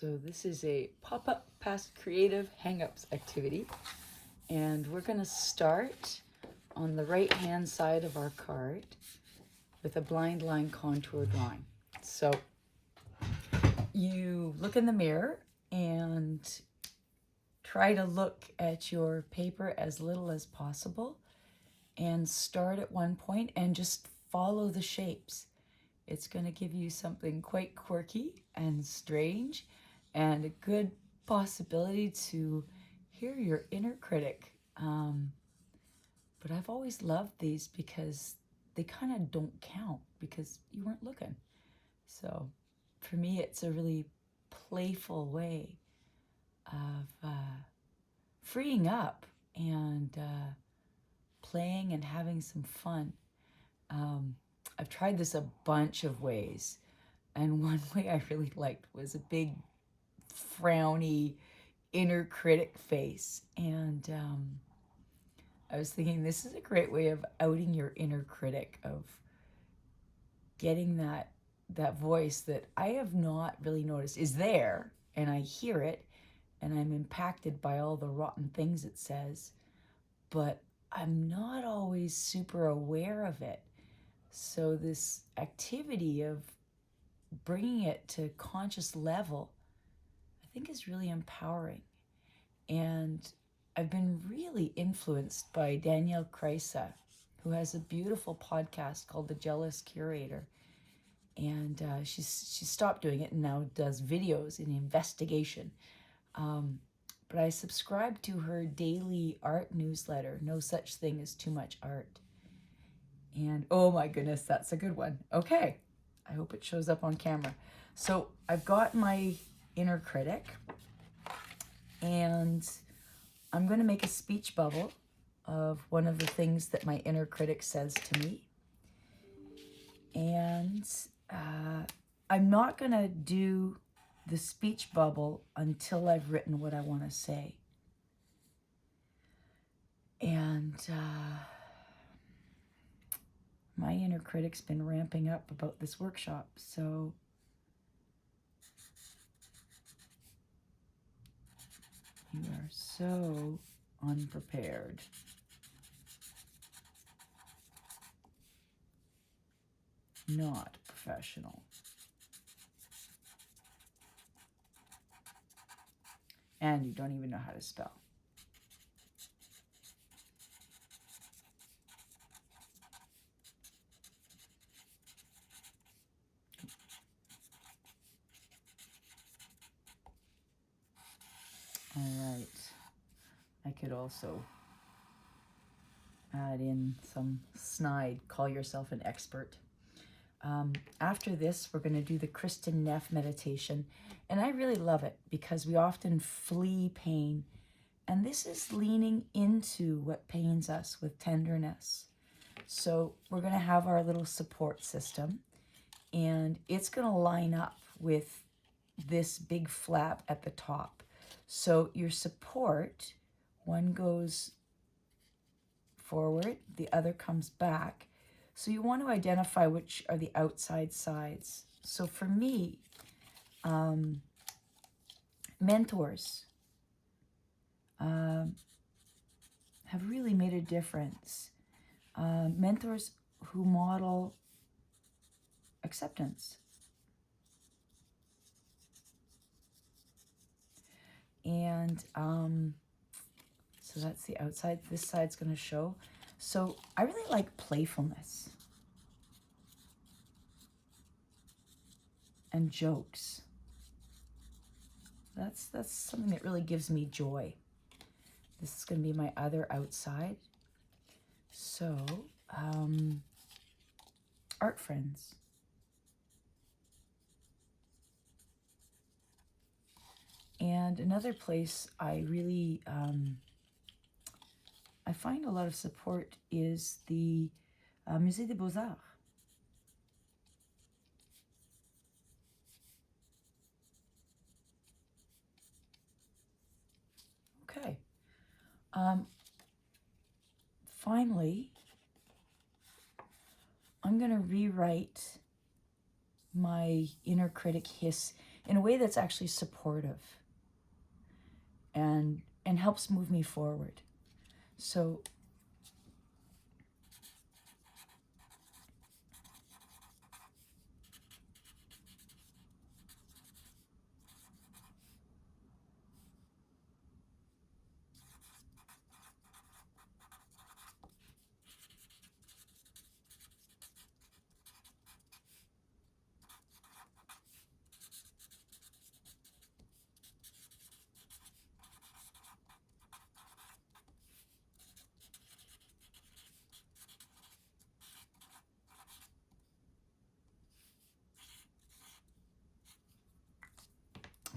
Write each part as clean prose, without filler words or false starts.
So this is a pop-up past creative hang-ups activity, and we're going to start on the right hand side of our card with a blind line contour drawing. So you look in the mirror and try to look at your paper as little as possible and start at one point and just follow the shapes. It's going to give you something quite quirky and strange and a good possibility to hear your inner critic. But I've always loved these because they kind of don't count because you weren't looking. So for me, it's a really playful way of freeing up and playing and having some fun. I've tried this a bunch of ways, and one way I really liked was a big frowny inner critic face, and I was thinking this is a great way of outing your inner critic, of getting that voice that I have not really noticed is there, and I hear it and I'm impacted by all the rotten things it says, but I'm not always super aware of it. So this activity of bringing it to conscious level, I think, is really empowering. And I've been really influenced by Danielle Kreisa, who has a beautiful podcast called The Jealous Curator. And she stopped doing it and now does videos in investigation. But I subscribe to her daily art newsletter, No Such Thing as Too Much Art. And oh my goodness, that's a good one. Okay, I hope it shows up on camera. So I've got my inner critic, and I'm going to make a speech bubble of one of the things that my inner critic says to me. And I'm not going to do the speech bubble until I've written what I want to say. And my inner critic's been ramping up about this workshop, so you are so unprepared. Not professional. And you don't even know how to spell. All right. I could also add in some snide, call yourself an expert. After this, we're going to do the Kristen Neff meditation. And I really love it because we often flee pain. And this is leaning into what pains us with tenderness. So we're going to have our little support system. And it's going to line up with this big flap at the top. So your support, one goes forward, the other comes back. So you want to identify which are the outside sides. So for me, mentors have really made a difference. Mentors who model acceptance. And so that's the outside. This side's going to show. So I really like playfulness and jokes. That's something that really gives me joy. This is going to be my other outside. So, art friends. And another place I really, I find a lot of support is the Musée des Beaux-Arts. Okay. Finally, I'm going to rewrite my inner critic hiss in a way that's actually supportive and helps move me forward. So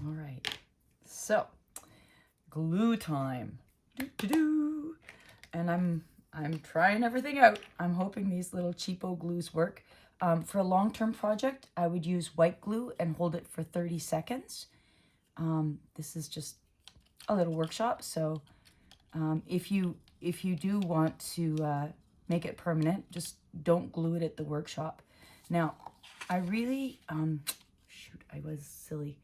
all right, so glue time. Doo-doo-doo. And I'm trying everything out. I'm hoping these little cheapo glues work. For a long-term project, I would use white glue and hold it for 30 seconds. This is just a little workshop, so if you do want to make it permanent, just don't glue it at the workshop. Now, I really, shoot, I was silly.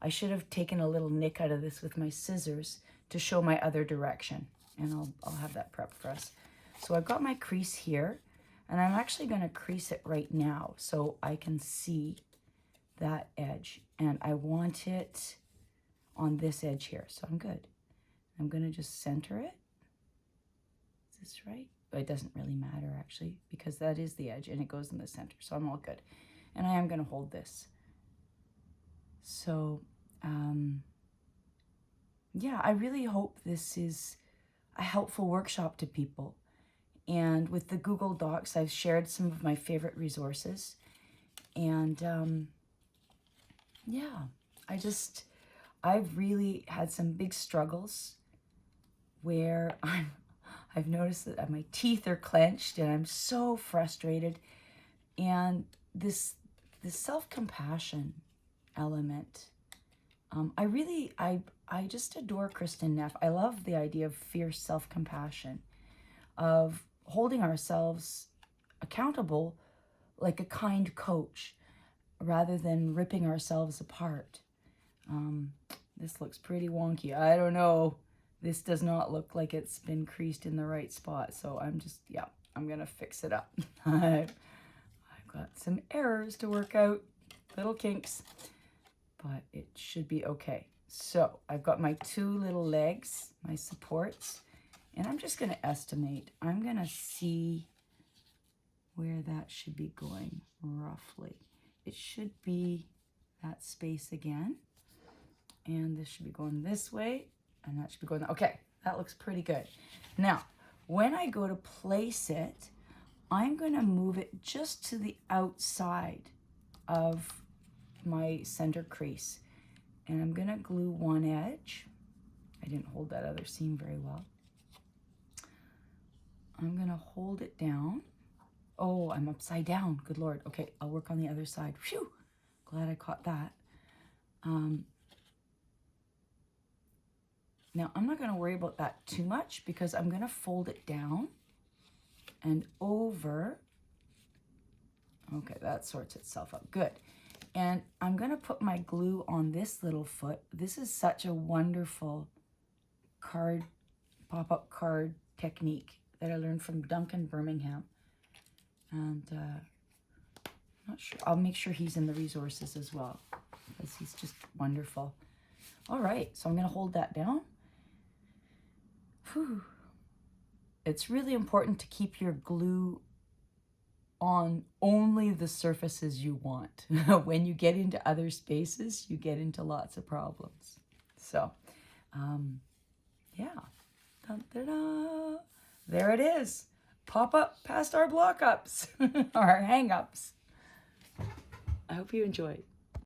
I should have taken a little nick out of this with my scissors to show my other direction, and I'll have that prepped for us. So I've got my crease here, and I'm actually going to crease it right now so I can see that edge, and I want it on this edge here, so I'm good. I'm going to just center it. Is this right? It doesn't really matter actually, because that is the edge and it goes in the center, so I'm all good. And I am going to hold this. So yeah, I really hope this is a helpful workshop to people. And with the Google Docs, I've shared some of my favorite resources. And yeah, I've really had some big struggles where I've noticed that my teeth are clenched and I'm so frustrated. And this self-compassion element, I just adore Kristen Neff. I love the idea of fierce self-compassion, of holding ourselves accountable like a kind coach rather than ripping ourselves apart. This looks pretty wonky. I don't know. This does not look like it's been creased in the right spot. So I'm just, yeah, I'm going to fix it up. I've got some errors to work out, little kinks, but it should be okay. So I've got my two little legs, my supports, and I'm just going to estimate. I'm going to see where that should be going roughly. It should be that space again. And this should be going this way, and that should be going, okay, that looks pretty good. Now, when I go to place it, I'm going to move it just to the outside of my center crease. And I'm going to glue one edge. I didn't hold that other seam very well. I'm going to hold it down. Oh, I'm upside down. Good Lord. Okay, I'll work on the other side. Phew! Glad I caught that. Now, I'm not going to worry about that too much because I'm going to fold it down and over. Okay, that sorts itself out. Good. And I'm going to put my glue on this little foot. This is such a wonderful pop-up card technique that I learned from Duncan Birmingham. And I'm not sure. I'll make sure he's in the resources as well because he's just wonderful. All right, so I'm going to hold that down. Whew. It's really important to keep your glue on only the surfaces you want. When you get into other spaces, you get into lots of problems. So, yeah. Dun-da-da. There it is. Pop up past our block ups, our hang ups. I hope you enjoyed.